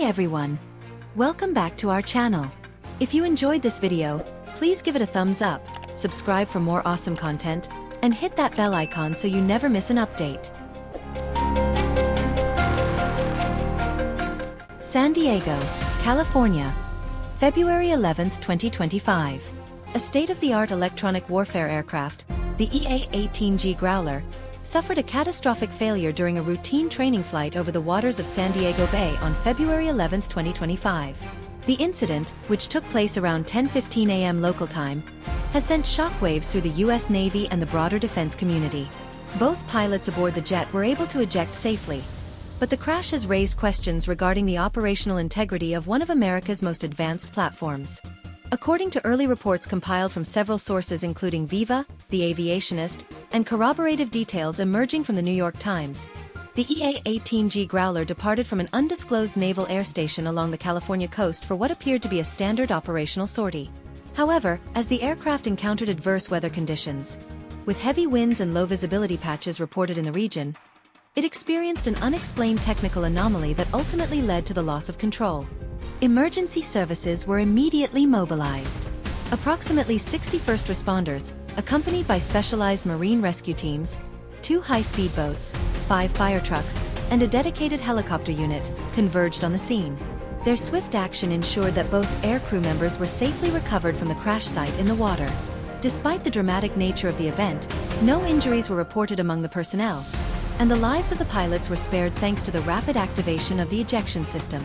everyone! Welcome back to our channel. If you enjoyed this video, please give it a thumbs up, subscribe for more awesome content, and hit that bell icon so you never miss an update. San Diego, California, February 11, 2025. A state-of-the-art electronic warfare aircraft, the EA-18G Growler, suffered a catastrophic failure during a routine training flight over the waters of San Diego Bay on February 11, 2025. The incident, which took place around 10:15 a.m. local time, has sent shockwaves through the U.S. Navy and the broader defense community. Both pilots aboard the jet were able to eject safely, but the crash has raised questions regarding the operational integrity of one of America's most advanced platforms. According to early reports compiled from several sources including Viva, The Aviationist, and corroborative details emerging from the New York Times, the EA-18G Growler departed from an undisclosed naval air station along the California coast for what appeared to be a standard operational sortie. However, as the aircraft encountered adverse weather conditions, with heavy winds and low visibility patches reported in the region, it experienced an unexplained technical anomaly that ultimately led to the loss of control. Emergency services were immediately mobilized. Approximately 60 first responders, accompanied by specialized marine rescue teams, 2 high-speed boats, 5 fire trucks, and a dedicated helicopter unit, converged on the scene. Their swift action ensured that both air crew members were safely recovered from the crash site in the water. Despite the dramatic nature of the event, no injuries were reported among the personnel, and the lives of the pilots were spared thanks to the rapid activation of the ejection system.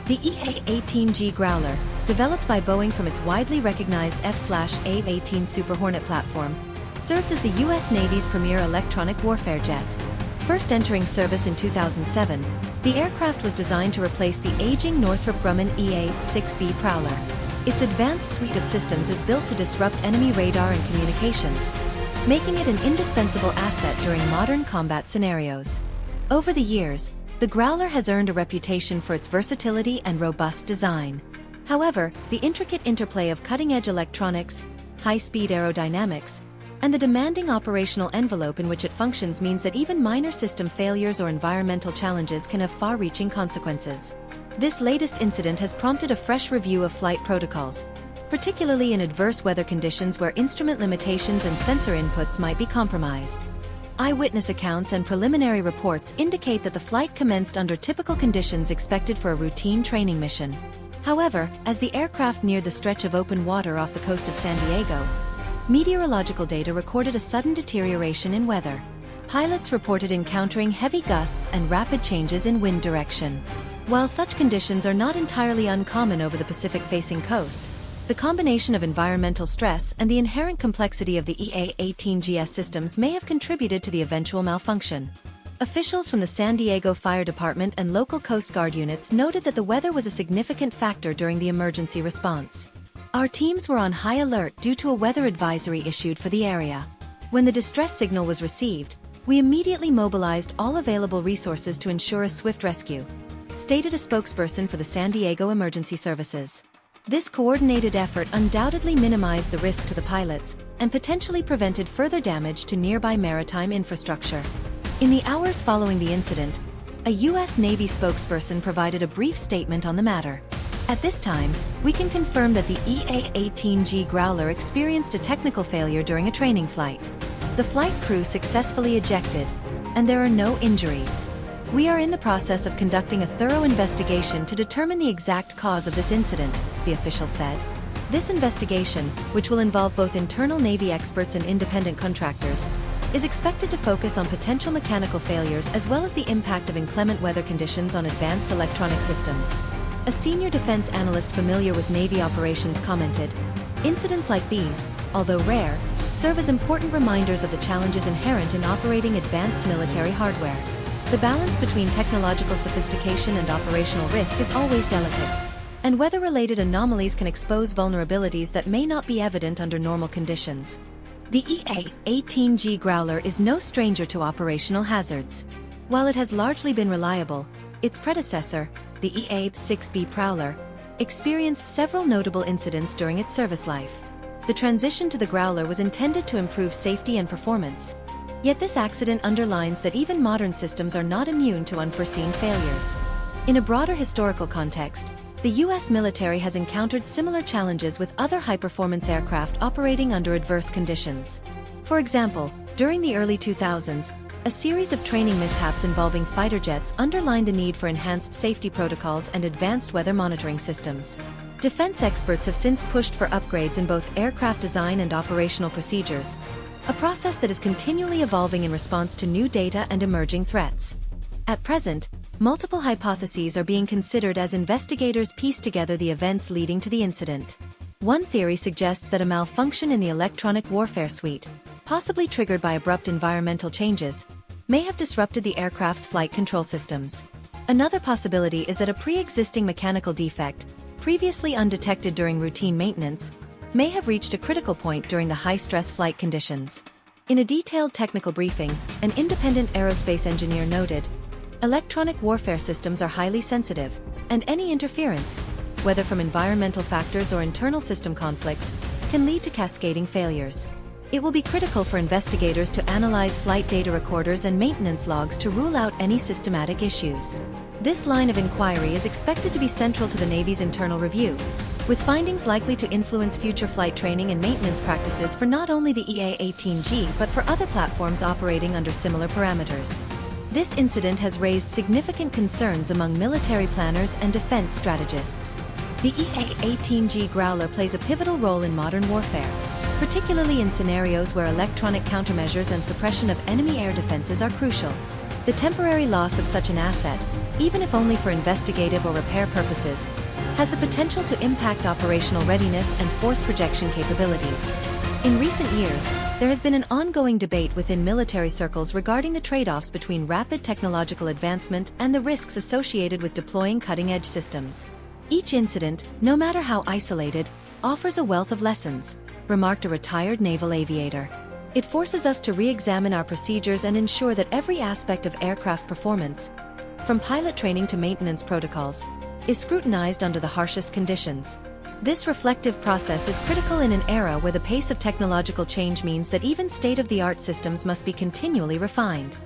The EA-18G Growler, developed by Boeing from its widely recognized F/A-18 Super Hornet platform, serves as the U.S. Navy's premier electronic warfare jet. First entering service in 2007, the aircraft was designed to replace the aging Northrop Grumman EA-6B Prowler. Its advanced suite of systems is built to disrupt enemy radar and communications, making it an indispensable asset during modern combat scenarios. Over the years, the Growler has earned a reputation for its versatility and robust design. However, the intricate interplay of cutting-edge electronics, high-speed aerodynamics, and the demanding operational envelope in which it functions means that even minor system failures or environmental challenges can have far-reaching consequences. This latest incident has prompted a fresh review of flight protocols, particularly in adverse weather conditions where instrument limitations and sensor inputs might be compromised. Eyewitness accounts and preliminary reports indicate that the flight commenced under typical conditions expected for a routine training mission. However, as the aircraft neared the stretch of open water off the coast of San Diego, meteorological data recorded a sudden deterioration in weather. Pilots reported encountering heavy gusts and rapid changes in wind direction. While such conditions are not entirely uncommon over the Pacific-facing coast, the combination of environmental stress and the inherent complexity of the EA-18G's systems may have contributed to the eventual malfunction. Officials from the San Diego Fire Department and local Coast Guard units noted that the weather was a significant factor during the emergency response. Our teams were on high alert due to a weather advisory issued for the area. When the distress signal was received, we immediately mobilized all available resources to ensure a swift rescue, stated a spokesperson for the San Diego Emergency Services. This coordinated effort undoubtedly minimized the risk to the pilots and potentially prevented further damage to nearby maritime infrastructure. In the hours following the incident, a U.S. Navy spokesperson provided a brief statement on the matter. At this time, we can confirm that the EA-18G Growler experienced a technical failure during a training flight. The flight crew successfully ejected, and there are no injuries. We are in the process of conducting a thorough investigation to determine the exact cause of this incident, the official said. This investigation, which will involve both internal Navy experts and independent contractors, is expected to focus on potential mechanical failures as well as the impact of inclement weather conditions on advanced electronic systems. A senior defense analyst familiar with Navy operations commented, "Incidents like these, although rare, serve as important reminders of the challenges inherent in operating advanced military hardware. The balance between technological sophistication and operational risk is always delicate, and weather-related anomalies can expose vulnerabilities that may not be evident under normal conditions." The EA-18G Growler is no stranger to operational hazards. While it has largely been reliable, its predecessor, the EA-6B Prowler, experienced several notable incidents during its service life. The transition to the Growler was intended to improve safety and performance, yet this accident underlines that even modern systems are not immune to unforeseen failures. In a broader historical context, the U.S. military has encountered similar challenges with other high-performance aircraft operating under adverse conditions. For example, during the early 2000s, a series of training mishaps involving fighter jets underlined the need for enhanced safety protocols and advanced weather monitoring systems. Defense experts have since pushed for upgrades in both aircraft design and operational procedures, a process that is continually evolving in response to new data and emerging threats. At present, multiple hypotheses are being considered as investigators piece together the events leading to the incident. One theory suggests that a malfunction in the electronic warfare suite, possibly triggered by abrupt environmental changes, may have disrupted the aircraft's flight control systems. Another possibility is that a pre-existing mechanical defect, previously undetected during routine maintenance, may have reached a critical point during the high-stress flight conditions. In a detailed technical briefing, an independent aerospace engineer noted, "Electronic warfare systems are highly sensitive, and any interference, whether from environmental factors or internal system conflicts, can lead to cascading failures. It will be critical for investigators to analyze flight data recorders and maintenance logs to rule out any systematic issues." This line of inquiry is expected to be central to the Navy's internal review, with findings likely to influence future flight training and maintenance practices for not only the EA-18G but for other platforms operating under similar parameters. This incident has raised significant concerns among military planners and defense strategists. The EA-18G Growler plays a pivotal role in modern warfare, particularly in scenarios where electronic countermeasures and suppression of enemy air defenses are crucial. The temporary loss of such an asset, even if only for investigative or repair purposes, has the potential to impact operational readiness and force projection capabilities. In recent years, there has been an ongoing debate within military circles regarding the trade-offs between rapid technological advancement and the risks associated with deploying cutting-edge systems. "Each incident, no matter how isolated, offers a wealth of lessons," remarked a retired naval aviator. "It forces us to re-examine our procedures and ensure that every aspect of aircraft performance, from pilot training to maintenance protocols, is scrutinized under the harshest conditions." This reflective process is critical in an era where the pace of technological change means that even state-of-the-art systems must be continually refined.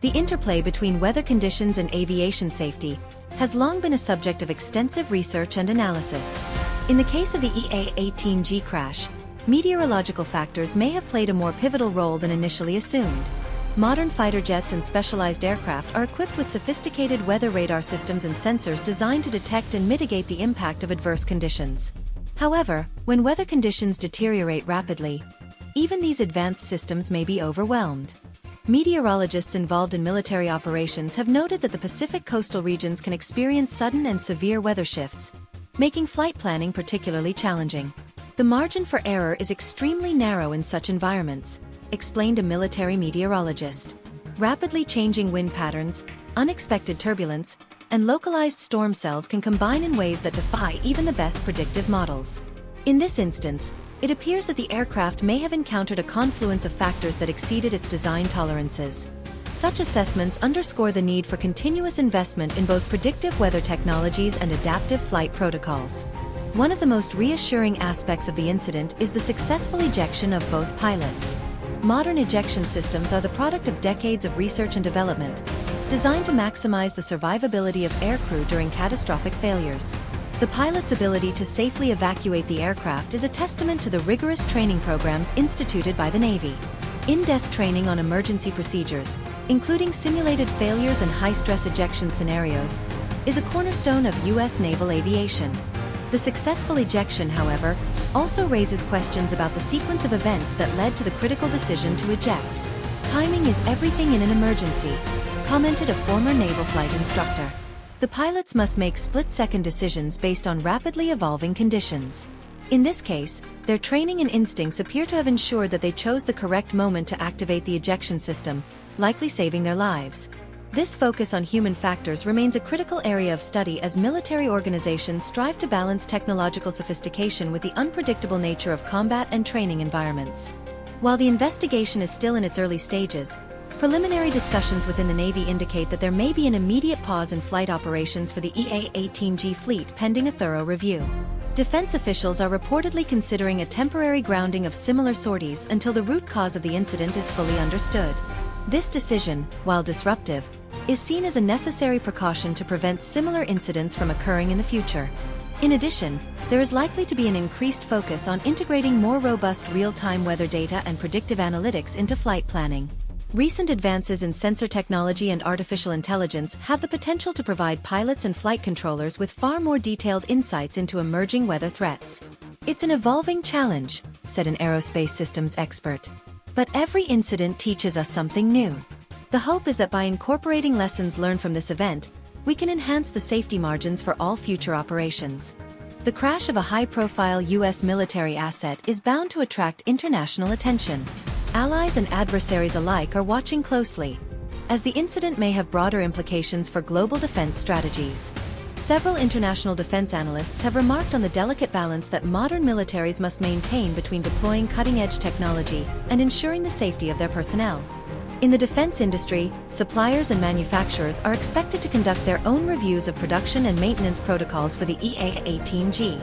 The interplay between weather conditions and aviation safety has long been a subject of extensive research and analysis. In the case of the EA-18G crash, meteorological factors may have played a more pivotal role than initially assumed. Modern fighter jets and specialized aircraft are equipped with sophisticated weather radar systems and sensors designed to detect and mitigate the impact of adverse conditions. However, when weather conditions deteriorate rapidly, even these advanced systems may be overwhelmed. Meteorologists involved in military operations have noted that the Pacific coastal regions can experience sudden and severe weather shifts, making flight planning particularly challenging. "The margin for error is extremely narrow in such environments," explained a military meteorologist. "Rapidly changing wind patterns, unexpected turbulence, and localized storm cells can combine in ways that defy even the best predictive models. In this instance, it appears that the aircraft may have encountered a confluence of factors that exceeded its design tolerances." Such assessments underscore the need for continuous investment in both predictive weather technologies and adaptive flight protocols. One of the most reassuring aspects of the incident is the successful ejection of both pilots. Modern ejection systems are the product of decades of research and development, designed to maximize the survivability of aircrew during catastrophic failures. The pilot's ability to safely evacuate the aircraft is a testament to the rigorous training programs instituted by the Navy. In-depth training on emergency procedures, including simulated failures and high-stress ejection scenarios, is a cornerstone of U.S. naval aviation. The successful ejection, however, also raises questions about the sequence of events that led to the critical decision to eject. "Timing is everything in an emergency," commented a former naval flight instructor. "The pilots must make split-second decisions based on rapidly evolving conditions." In this case, their training and instincts appear to have ensured that they chose the correct moment to activate the ejection system, likely saving their lives. This focus on human factors remains a critical area of study as military organizations strive to balance technological sophistication with the unpredictable nature of combat and training environments. While the investigation is still in its early stages, preliminary discussions within the Navy indicate that there may be an immediate pause in flight operations for the EA-18G fleet pending a thorough review. Defense officials are reportedly considering a temporary grounding of similar sorties until the root cause of the incident is fully understood. This decision, while disruptive, is seen as a necessary precaution to prevent similar incidents from occurring in the future. In addition, there is likely to be an increased focus on integrating more robust real-time weather data and predictive analytics into flight planning. Recent advances in sensor technology and artificial intelligence have the potential to provide pilots and flight controllers with far more detailed insights into emerging weather threats. It's an evolving challenge, said an aerospace systems expert. But every incident teaches us something new. The hope is that by incorporating lessons learned from this event, we can enhance the safety margins for all future operations. The crash of a high-profile U.S. military asset is bound to attract international attention. Allies and adversaries alike are watching closely, as the incident may have broader implications for global defense strategies. Several international defense analysts have remarked on the delicate balance that modern militaries must maintain between deploying cutting-edge technology and ensuring the safety of their personnel. In the defense industry, suppliers and manufacturers are expected to conduct their own reviews of production and maintenance protocols for the EA-18G.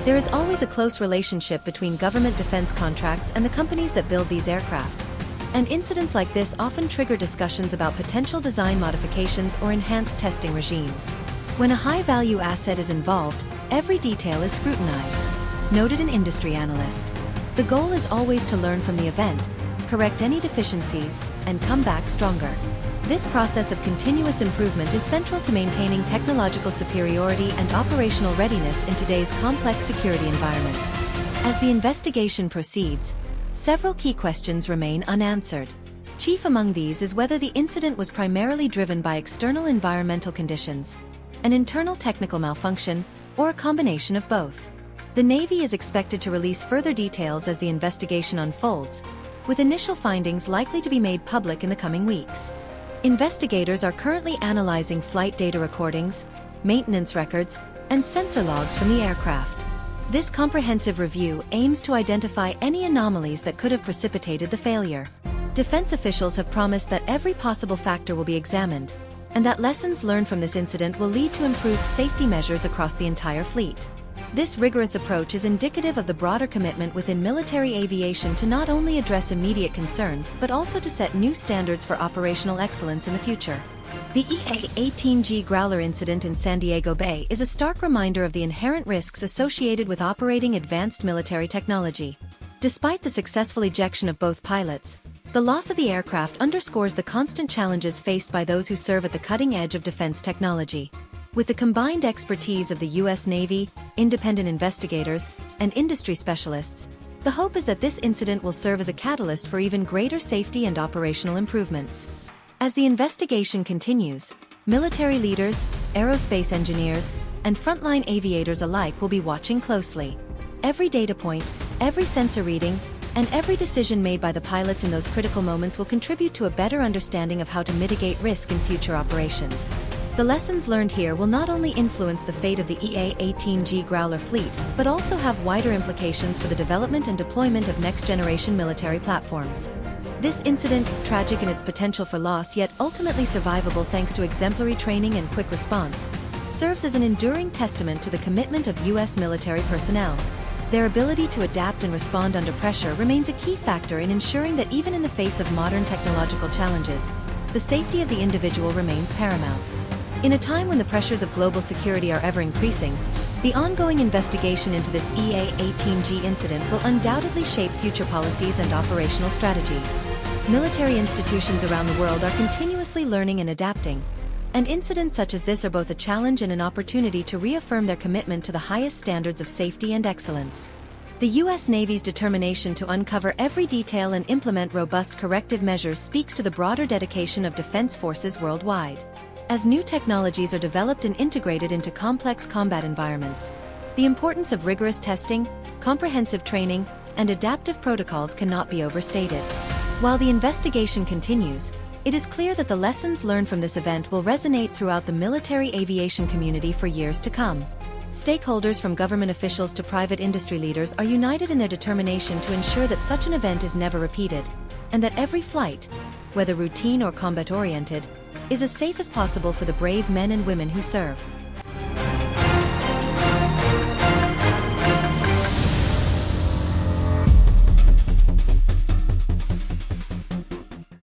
There is always a close relationship between government defense contracts and the companies that build these aircraft. And incidents like this often trigger discussions about potential design modifications or enhanced testing regimes. When a high-value asset is involved, every detail is scrutinized, noted an industry analyst. The goal is always to learn from the event, correct any deficiencies, and come back stronger. This process of continuous improvement is central to maintaining technological superiority and operational readiness in today's complex security environment. As the investigation proceeds, several key questions remain unanswered. Chief among these is whether the incident was primarily driven by external environmental conditions, an internal technical malfunction, or a combination of both. The Navy is expected to release further details as the investigation unfolds, with initial findings likely to be made public in the coming weeks. Investigators are currently analyzing flight data recordings, maintenance records, and sensor logs from the aircraft. This comprehensive review aims to identify any anomalies that could have precipitated the failure. Defense officials have promised that every possible factor will be examined, and that lessons learned from this incident will lead to improved safety measures across the entire fleet. This rigorous approach is indicative of the broader commitment within military aviation to not only address immediate concerns but also to set new standards for operational excellence in the future. The EA-18G Growler incident in San Diego Bay is a stark reminder of the inherent risks associated with operating advanced military technology. Despite the successful ejection of both pilots, the loss of the aircraft underscores the constant challenges faced by those who serve at the cutting edge of defense technology. With the combined expertise of the U.S. Navy, independent investigators, and industry specialists, the hope is that this incident will serve as a catalyst for even greater safety and operational improvements. As the investigation continues, military leaders, aerospace engineers, and frontline aviators alike will be watching closely. Every data point, every sensor reading, and every decision made by the pilots in those critical moments will contribute to a better understanding of how to mitigate risk in future operations. The lessons learned here will not only influence the fate of the EA-18G Growler fleet, but also have wider implications for the development and deployment of next-generation military platforms. This incident, tragic in its potential for loss yet ultimately survivable thanks to exemplary training and quick response, serves as an enduring testament to the commitment of U.S. military personnel. Their ability to adapt and respond under pressure remains a key factor in ensuring that even in the face of modern technological challenges, the safety of the individual remains paramount. In a time when the pressures of global security are ever increasing, the ongoing investigation into this EA-18G incident will undoubtedly shape future policies and operational strategies. Military institutions around the world are continuously learning and adapting, and incidents such as this are both a challenge and an opportunity to reaffirm their commitment to the highest standards of safety and excellence. The U.S. Navy's determination to uncover every detail and implement robust corrective measures speaks to the broader dedication of defense forces worldwide. As new technologies are developed and integrated into complex combat environments, the importance of rigorous testing, comprehensive training, and adaptive protocols cannot be overstated. While the investigation continues, it is clear that the lessons learned from this event will resonate throughout the military aviation community for years to come. Stakeholders from government officials to private industry leaders are united in their determination to ensure that such an event is never repeated, and that every flight, whether routine or combat-oriented, is as safe as possible for the brave men and women who serve.